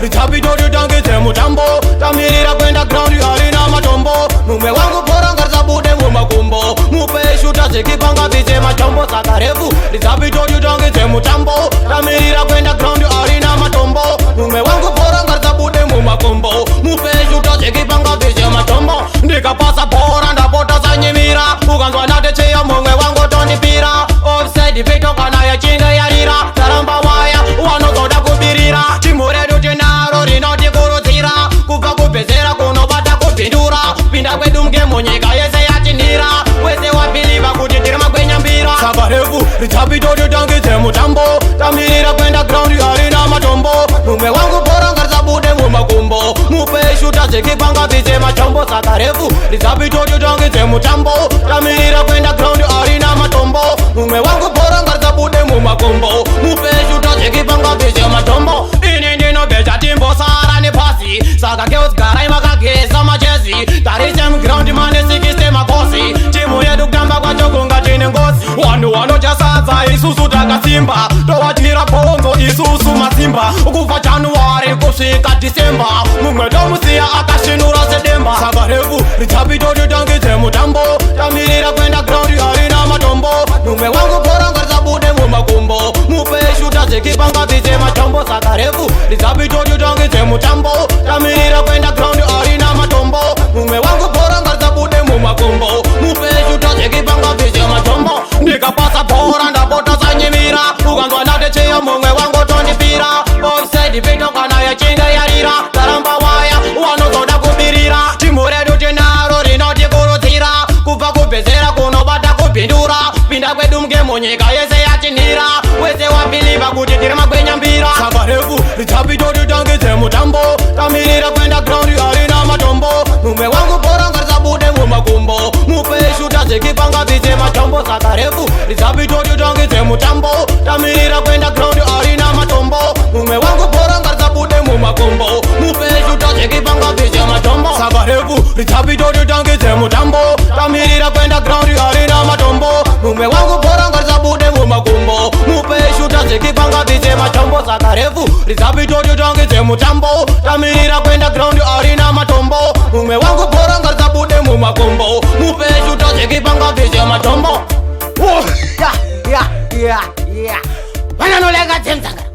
Titangidze mutambo tamirira kwenda ground harina matombo mumwe wangu bhora ngarisabude mumakumbo mupe shuta zvikipanga bvise matombo saka refu Titangidze mutambo tamirira kwenda ground harina matombo mumwe wangu bhora ngarisabude mumakumbo mupe shuta zvikipanga bvise matombo ndikapasa bhora ndapota sanyimira ukanzwa ndatecheya mumwe wangu tondipira offside pito kana yachinge yarira taramba waya wanozoda kubirira timu redu tinaro rinotikurudzira kubva kupezera kunobata kubhindura pinda kwedu mgemo nyika yese yatinhira wese wabhiliva kuti tiri magwenyambira saka refu Titangidze mutambo tamirira kwenda ground harina matombo mumwe wangu bhora ngarisabude mumakumbo mupe shuta zvikipanga bvise matombo saka refu Titangidze mutambo tamirira kwenda ground harina matombo mumwe wangu bhora ngarisabude mumakumbo mupe shuta zvikipanga bvise matombo ini ndinobheja timbosara nepasi saka girls garai makageza machezi tarise muground mane 60 makosi timu yedu kutamba kwacho kunga tine ngozi vanhu vanochasadza isusu takasimba towatira bhonzo isusu masimba kubva January kusvika December mumwe tomusiya akasvinura sedemba saka refu Titangidze mutambo tamirira kwenda ground harina matombo mumwe wangu bhora ngarisabude mumakumbo mupe shuta zvikipanga bvise matombo saka refu Titangidze mutambo tamirira kwenda ground harina matombo mumwe wangu bhora ngarisabude mumakumbo mupe shuta zvikipanga bvise matombo ndikapasa bhora ndapota sanyimira ukanzwa ndatecheya mumwe wangu tondipira offside pito kana yachinge yarira taramba waya wanozoda kubirira timu redu tinaro rinotikurudzira kubva kupezera kunobata kubhindura pinda kwedu mgemo nyika yese yatinhira wese wabhiliva kuti tiri magwenyambira saka refu Titangidze mutambo tamirira kwenda ground harina matombo mumwe wangu bhora ngarisabude mumakumbo mupe shuta zvikipanga bvise matombo saka refu Titangidze mutambo tamirira kwenda ground harina matombo mumwe wangu bhora ngarisabude mumakumbo mupe shuta zvikipanga bvise matombo saka refu Titangidze mutambo tamirira kwenda ground harina matombo mumwe wangu bhora ngarisabude mumakumbo mupe shuta zvikipanga bvise matombo saka refu Titangidze mutambo tamirira kwenda ground harina matombo mumwe wangu bhora ngarisabude mumakumbo mupe shuta zvikipanga bvise matombo vananolenga dzemdzangara